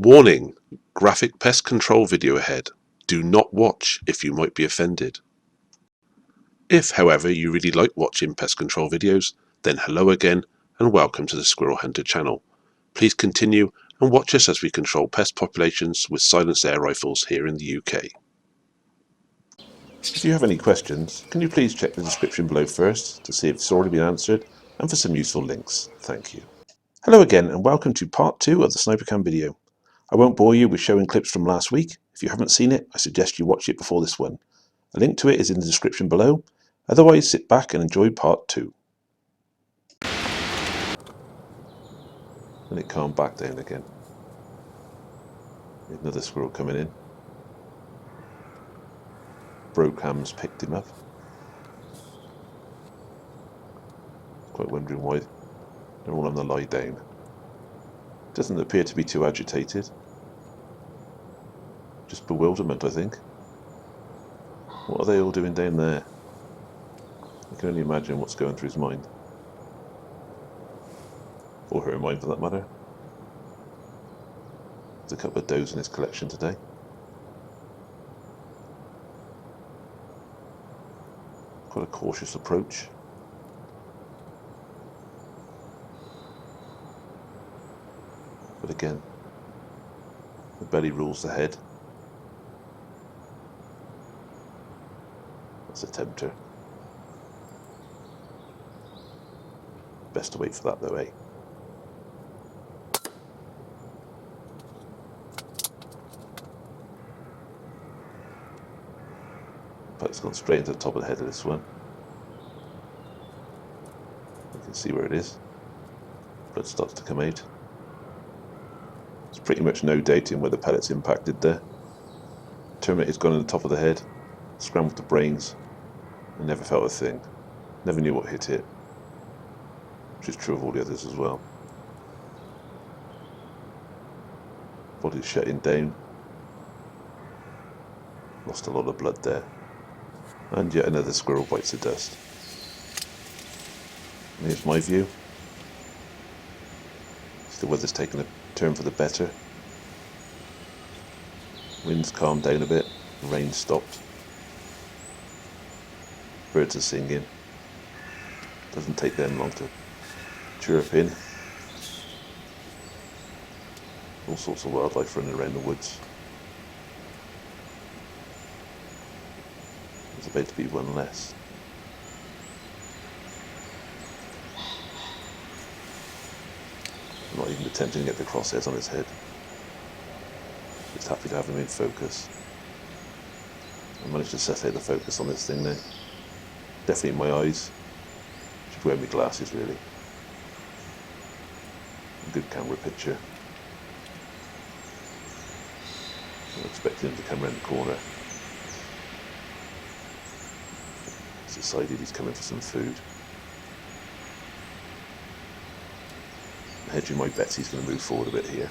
Warning! Graphic pest control video ahead. Do not watch if you might be offended. If, however, you really like watching pest control videos, then hello again and welcome to the Squirrel Hunter channel. Please continue and watch us as we control pest populations with silenced air rifles here in the UK. If you have any questions, can you please check the description below first to see if it's already been answered and for some useful links. Thank you. Hello again and welcome to part 2 of the Snipercam video. I won't bore you with showing clips from last week. If you haven't seen it, I suggest you watch it before this one. A link to it is in the description below. Otherwise, sit back and enjoy part 2. And it calmed back down again. Another squirrel coming in. B.S.A.'s picked him up. Quite wondering why they're all on the lie down. Doesn't appear to be too agitated. Just bewilderment, I think. What are they all doing down there? I can only imagine what's going through his mind. Or her mind, for that matter. There's a couple of does in his collection today. Quite a cautious approach. But again, the belly rules the head. That's a tempter. Best to wait for that though, eh? But it's gone straight into the top of the head of this one. You can see where it is. Blood starts to come out. There's pretty much no dating where the pellet's impacted there. Termite has gone in the top of the head, scrambled the brains, and never felt a thing. Never knew what hit it. Which is true of all the others as well. Body's shutting down. Lost a lot of blood there. And yet another squirrel bites the dust. And here's my view. The weather's taken a turn for the better. Wind's calmed down a bit. The rain stopped. Birds are singing. Doesn't take them long to chirp in. All sorts of wildlife running around the woods. There's about to be one less. I'm not even attempting to get the crosshairs on his head. Just happy to have him in focus. I managed to set out the focus on this thing now. Definitely in my eyes. Should wear my glasses really. A good camera picture. I'm expecting him to come around the corner. He's decided he's coming for some food. Hedging my bets, he's going to move forward a bit here.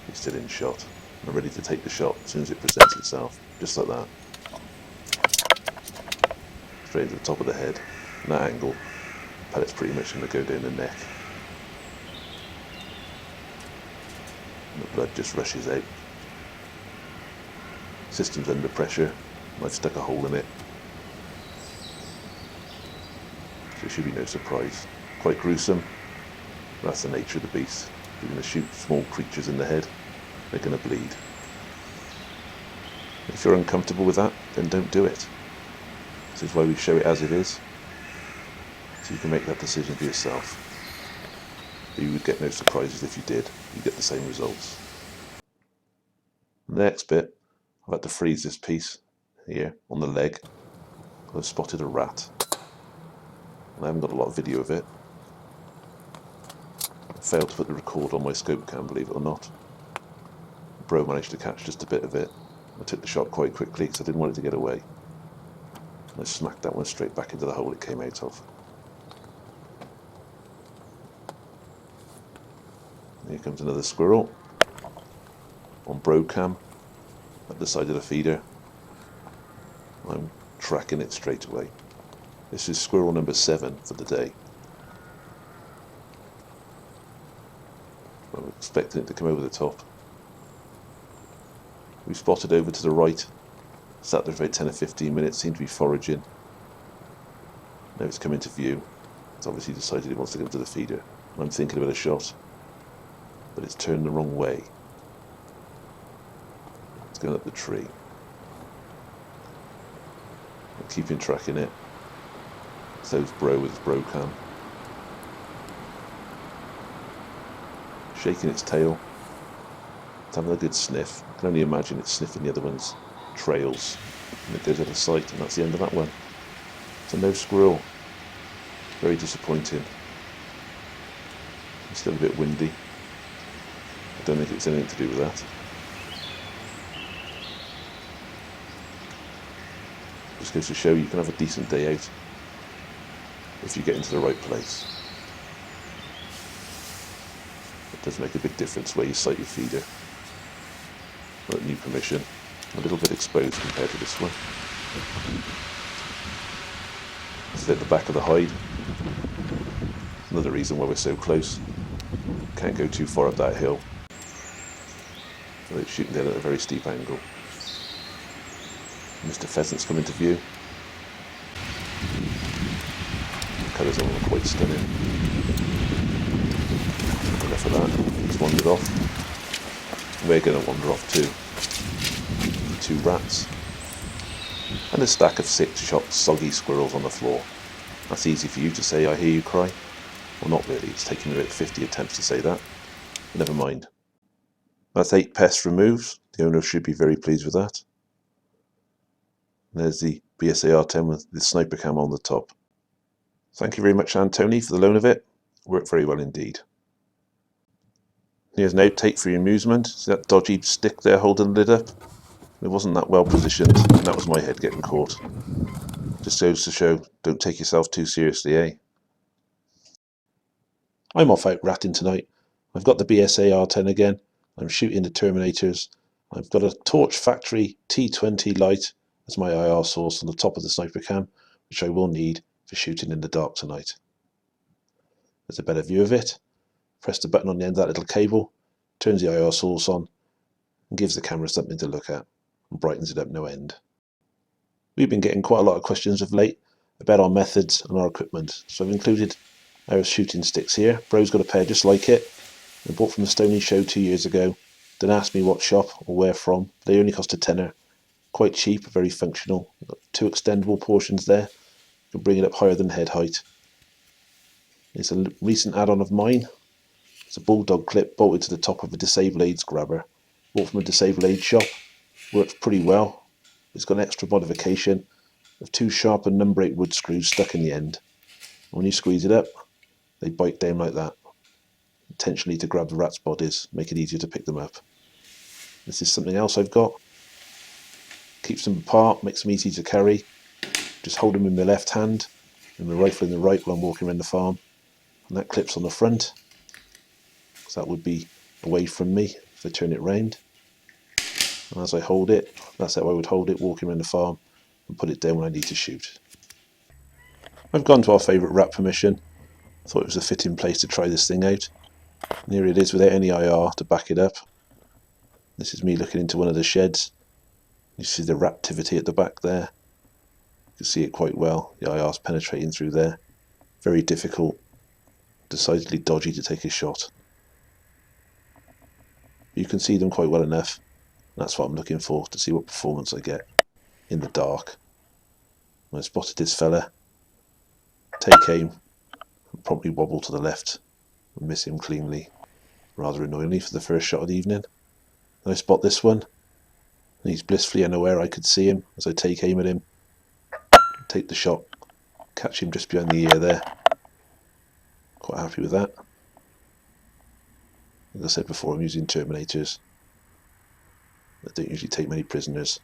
He's still in shot. I'm ready to take the shot as soon as it presents itself. Just like that. Straight to the top of the head. And that angle, pellet's pretty much going to go down the neck. And the blood just rushes out. System's under pressure. I've stuck a hole in it. So it should be no surprise. Quite gruesome. That's the nature of the beast. You're going to shoot small creatures in the head, they're going to bleed. If you're uncomfortable with that, then don't do it. This is why we show it as it is, so you can make that decision for yourself. But you would get no surprises if you did. You get the same results. The next bit, I've had to freeze this piece here on the leg. I've spotted a rat. And I haven't got a lot of video of it. Failed to put the record on my scope cam, believe it or not. Bro managed to catch just a bit of it. I took the shot quite quickly because I didn't want it to get away. And I smacked that one straight back into the hole it came out of. Here comes another squirrel. On bro cam. At the side of the feeder. I'm tracking it straight away. This is squirrel number 7 for the day. expecting it to come over the top. We spotted over to the right, sat there for about 10 or 15 minutes, seemed to be foraging. Now it's come into view. It's obviously decided it wants to go to the feeder. I'm thinking about a shot, but it's turned the wrong way. It's going up the tree. I'm keeping track in it. So's Bro with his Bro cam. Shaking its tail. It's having a good sniff. I can only imagine it's sniffing the other one's trails. And it goes out of sight, and that's the end of that one. So no squirrel. Very disappointing. It's still a bit windy. I don't think it's anything to do with that. Just goes to show you can have a decent day out if you get into the right place. It does make a big difference where you site your feeder. Well, new permission, a little bit exposed compared to this one. It's at the back of the hide. Another reason why we're so close. Can't go too far up that hill without shooting down at a very steep angle. Mr. Pheasant's come into view. The colours on them are quite stunning. Enough of that. He's wandered off. We're going to wander off too. 2 rats. And a stack of 6-shot soggy squirrels on the floor. That's easy for you to say, I hear you cry. Well, not really. It's taken me about 50 attempts to say that. But never mind. That's 8 pests removed. The owner should be very pleased with that. There's the B.S.A R10 with the Snipercam on the top. Thank you very much, Antony, for the loan of it. Worked very well indeed. Here's an outtake for your amusement. See that dodgy stick there holding the lid up? It wasn't that well positioned, and that was my head getting caught. Just goes to show, don't take yourself too seriously, eh? I'm off out ratting tonight. I've got the B.S.A R10 again. I'm shooting the Terminators. I've got a Torch Factory T20 light as my IR source on the top of the Snipercam, which I will need for shooting in the dark tonight. There's a better view of it. Press the button on the end of that little cable, turns the IR source on, and gives the camera something to look at, and brightens it up no end. We've been getting quite a lot of questions of late about our methods and our equipment, so I've included our shooting sticks here. Bro's got a pair just like it. They bought from the Stony Show 2 years ago. Don't ask me what shop or where from. They only cost a tenner. Quite cheap, very functional. Got 2 extendable portions there. You can bring it up higher than head height. It's a recent add-on of mine. It's a bulldog clip bolted to the top of a disabled aids grabber. Bought from a disabled aids shop. Works pretty well. It's got an extra modification of 2 sharpened number 8 wood screws stuck in the end. When you squeeze it up, they bite down like that, intentionally to grab the rats' bodies, make it easier to pick them up. This is something else I've got. Keeps them apart, makes them easy to carry. Just hold them in my left hand and the rifle in the right while I'm walking around the farm. And that clips on the front, so that would be away from me if I turn it round. And as I hold it, that's how I would hold it walking around the farm, and put it down when I need to shoot. I've gone to our favourite rat permission. I thought it was a fitting place to try this thing out. And here it is without any IR to back it up. This is me looking into one of the sheds. You see the raptivity at the back there. You can see it quite well. The IR's penetrating through there. Very difficult, decidedly dodgy to take a shot. You can see them quite well enough. That's what I'm looking for, to see what performance I get in the dark. When I spotted this fella, take aim, and promptly wobble to the left and miss him cleanly, rather annoyingly for the first shot of the evening. Then I spot this one, and he's blissfully unaware I could see him as I take aim at him, take the shot, catch him just behind the ear there. Quite happy with that. As I said before, I'm using Terminators. I don't usually take many prisoners.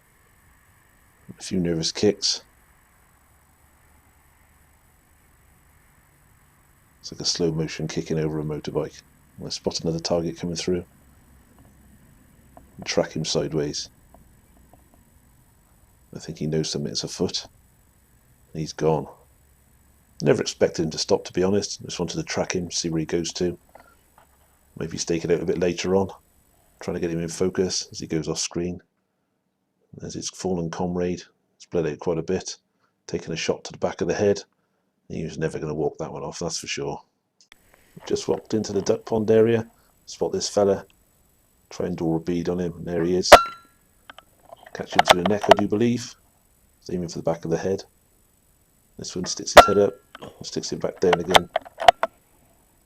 A few nervous kicks. It's like a slow motion kicking over a motorbike. I spot another target coming through and track him sideways. I think he knows something's afoot. And he's gone. Never expected him to stop, to be honest. I just wanted to track him, see where he goes to. Maybe stake it out a bit later on, trying to get him in focus as he goes off screen. There's his fallen comrade. He's bled out quite a bit, taking a shot to the back of the head. He was never going to walk that one off, that's for sure. Just walked into the duck pond area. Spot this fella. Try and draw a bead on him. There he is. Catch him to the neck, I do believe. He's aiming for the back of the head. This one sticks his head up, sticks it back down again.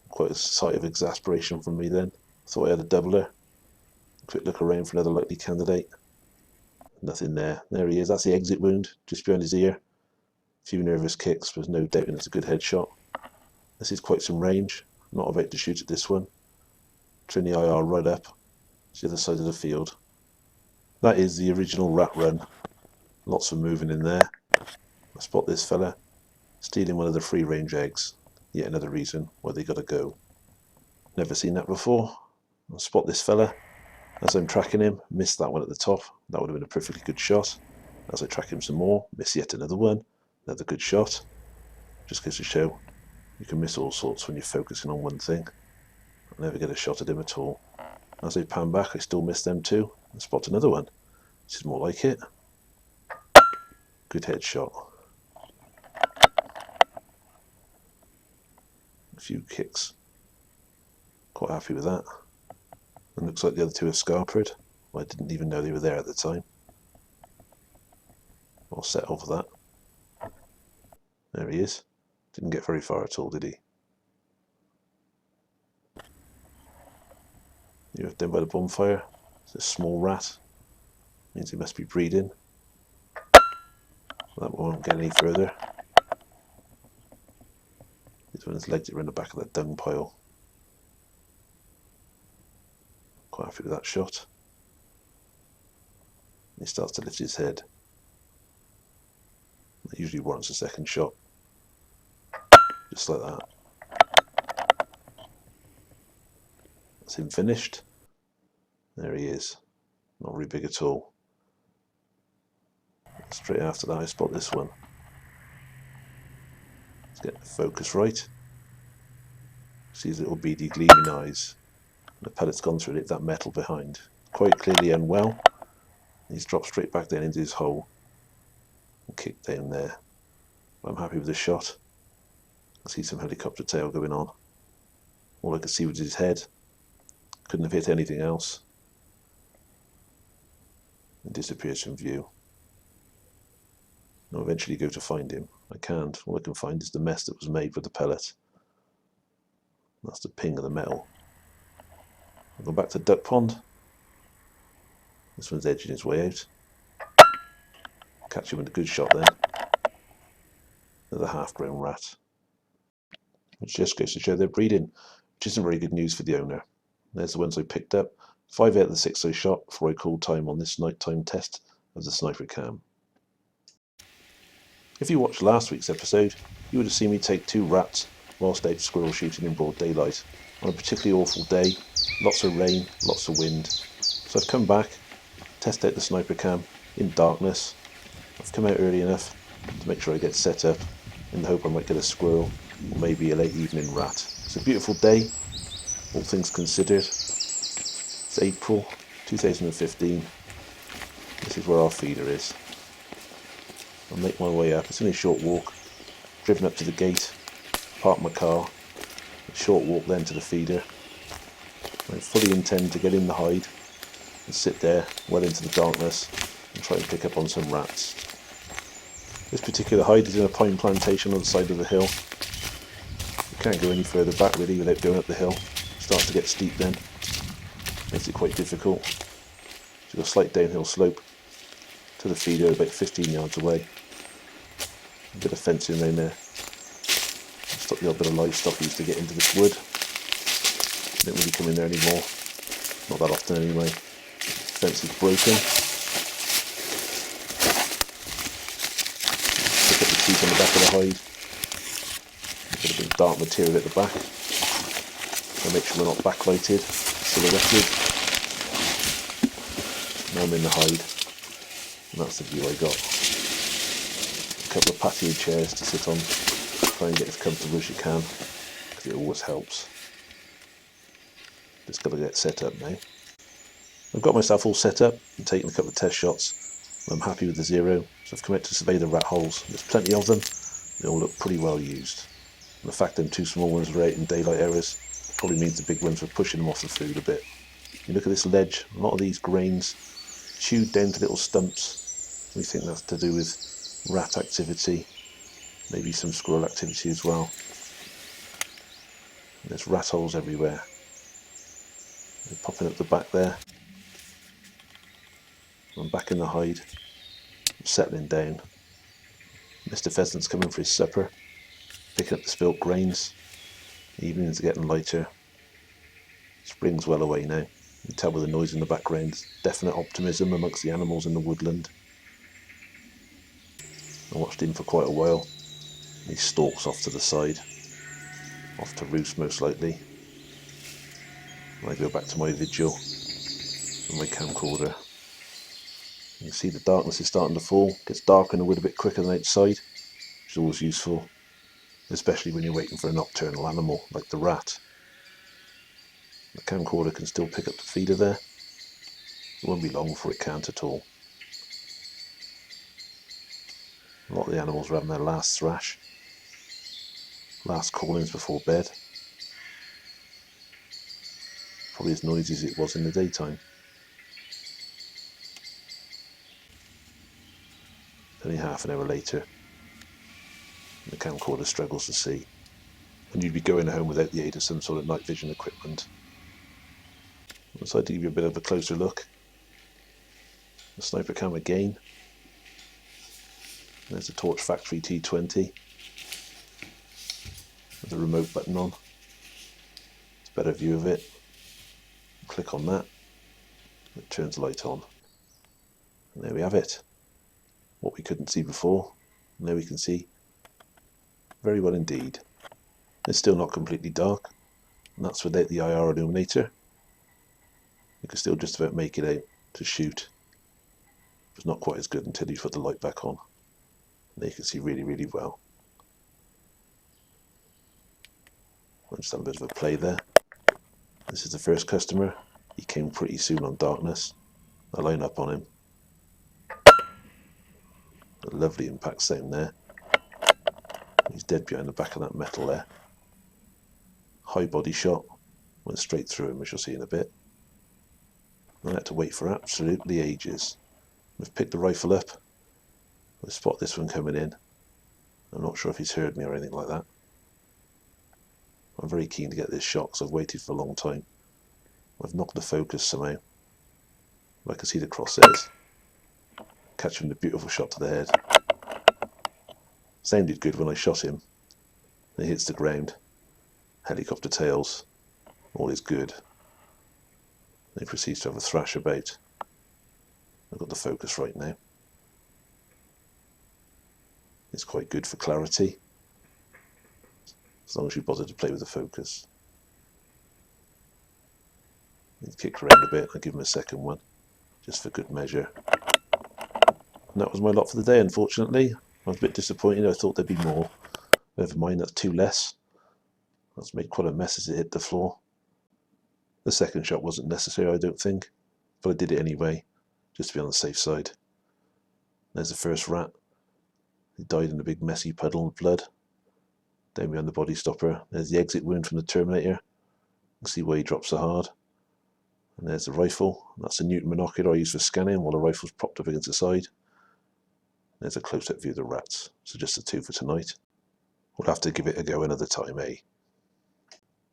Quite a sight of exasperation from me then. Thought I had a doubler. Quick look around for another likely candidate. Nothing there. There he is. That's the exit wound, just behind his ear. A few nervous kicks, but no doubt it's a good headshot. This is quite some range. Not about to shoot at this one. Turn the IR right up. It's the other side of the field. That is the original rat run. Lots of moving in there. I spot this fella stealing one of the free range eggs. Yet another reason why they gotta go. Never seen that before. I spot this fella. As I'm tracking him, missed that one at the top. That would have been a perfectly good shot. As I track him some more, miss yet another one. Another good shot. Just goes to show you can miss all sorts when you're focusing on one thing. I never get a shot at him at all. As I pan back, I still miss them too. I spot another one. This is more like it. Good headshot. A few kicks. Quite happy with that. And looks like the other two are scarpered. Well, I didn't even know they were there at the time. I'll set off that. There he is. Didn't get very far at all, did he? He was down by the bonfire. It's a small rat. Means he must be breeding. That won't get any further. This one's legged it around the back of that dung pile. Quite happy with that shot. He starts to lift his head. That usually warrants a second shot. Just like that. That's him finished. There he is. Not very big at all. Straight after that I spot this one. Let's get the focus right. See his little beady gleaming eyes. The pellet's gone through it, that metal behind. Quite clearly unwell. He's dropped straight back down into his hole. And kicked down there. But I'm happy with the shot. I see some helicopter tail going on. All I could see was his head. Couldn't have hit anything else. And disappears from view. I'll eventually go to find him. I can't. All I can find is the mess that was made with the pellet. That's the ping of the metal. I'll go back to Duck Pond. This one's edging his way out. Catch him with a good shot then. Another half-grown rat. Which just goes to show they're breeding, which isn't very good news for the owner. There's the ones I picked up. 5 out of the 6 I shot before I called time on this nighttime test of the Snipercam. If you watched last week's episode, you would have seen me take 2 rats whilst out squirrel shooting in broad daylight on a particularly awful day. Lots of rain, lots of wind. So I've come back, test out the Snipercam in darkness. I've come out early enough to make sure I get set up in the hope I might get a squirrel or maybe a late evening rat. It's a beautiful day, all things considered. It's April 2015. This is where our feeder is. I'll make my way up. It's only a short walk. Driven up to the gate, park my car, a short walk then to the feeder. I fully intend to get in the hide and sit there well into the darkness and try and pick up on some rats. This particular hide is in a pine plantation on the side of the hill. You can't go any further back really without going up the hill. It starts to get steep then. Makes it quite difficult. So a slight downhill slope to the feeder about 15 yards away. A bit of fencing around there. Stop the odd bit of livestock used to get into this wood. Don't really come in there anymore. Not that often anyway. Fence is broken. Pick up the teeth on the back of the hide. A bit of dark material at the back. So make sure we're not backlighted, silhouetted. Now I'm in the hide. And that's the view I got. A couple of patio chairs to sit on. Try and get as comfortable as you can, because it always helps. Just got to get set up now. I've got myself all set up and taken a couple of test shots. I'm happy with the 0, so I've come out to survey the rat holes. There's plenty of them. They all look pretty well used. And the fact them 2 small ones were out in daylight hours probably means the big ones were pushing them off the food a bit. You look at this ledge, a lot of these grains chewed down to little stumps. We think that's to do with rat activity, maybe some squirrel activity as well. And there's rat holes everywhere. They're popping up the back there. I'm back in the hide. I'm settling down. Mr. Pheasant's coming for his supper, picking up the spilt grains. The evenings are getting lighter. Spring's well away now. You can tell with the noise in the background, definite optimism amongst the animals in the woodland. I watched him for quite a while. He stalks off to the side, off to roost most likely. And I go back to my vigil with my camcorder. You can see the darkness is starting to fall. It gets dark in the wood a bit quicker than outside, which is always useful, especially when you're waiting for a nocturnal animal like the rat. The camcorder can still pick up the feeder there. It won't be long before it can't at all. A lot of the animals are having their last thrash, last callings before bed. Probably as noisy as it was in the daytime. Only half an hour later, the camcorder struggles to see, and you'd be going home without the aid of some sort of night vision equipment. I decided to give you a bit of a closer look. The Snipercam again. There's the Torch Factory T20 with the remote button on. It's a better view of it. Click on that, it turns the light on. And there we have it. What we couldn't see before, now we can see very well indeed. It's still not completely dark, and that's without the IR illuminator. You can still just about make it out to shoot. It's not quite as good until you put the light back on. And there you can see really, really well. I'll just have a bit of a play there. This is the first customer. He came pretty soon on darkness. I line up on him. A lovely impact sound there. He's dead behind the back of that metal there. High body shot. Went straight through him, as you'll see in a bit. I had to wait for absolutely ages. I've picked the rifle up. I spot this one coming in. I'm not sure if he's heard me or anything like that. I'm very keen to get this shot because I've waited for a long time. I've knocked the focus somehow. I can see the crosshairs. Catching the beautiful shot to the head. Sounded good when I shot him. He hits the ground. Helicopter tails. All is good. He proceeds to have a thrash about. I've got the focus right now. It's quite good for clarity, as long as you bother to play with the focus. He kicked around a bit. I'll give him a second one, just for good measure. And that was my lot for the day, unfortunately. I was a bit disappointed. I thought there'd be more. Never mind, that's 2 less. That's made quite a mess as it hit the floor. The second shot wasn't necessary, I don't think, but I did it anyway, just to be on the safe side. There's the first rat. He died in a big messy puddle of blood. Down behind the body stopper. There's the exit wound from the Terminator. You can see where he drops so hard. And there's the rifle. That's a Newton monocular I use for scanning while the rifle's propped up against the side. There's a close-up view of the rats. So just the 2 for tonight. We'll have to give it a go another time, eh?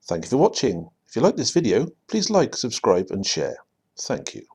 Thank you for watching. If you like this video, please like, subscribe and share. Thank you.